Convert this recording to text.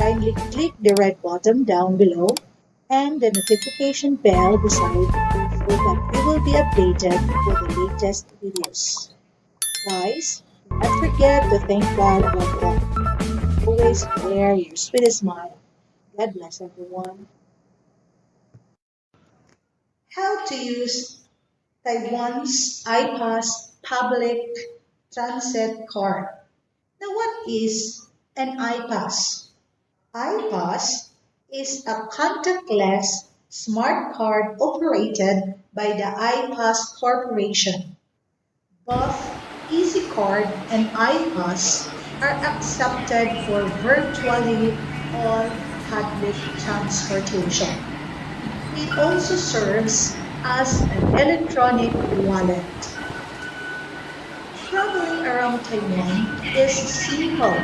Kindly click the red button down below and the notification bell beside so that you will be updated with the latest videos. Guys, do not forget to thank God above all. Always wear your sweetest smile. God bless everyone. How to use Taiwan's iPass public transit card. Now, what is an iPass? iPass is a contactless smart card operated by the iPass Corporation. Both EasyCard and iPass are accepted for virtually all public transportation. It also serves as an electronic wallet. Traveling around Taiwan is simple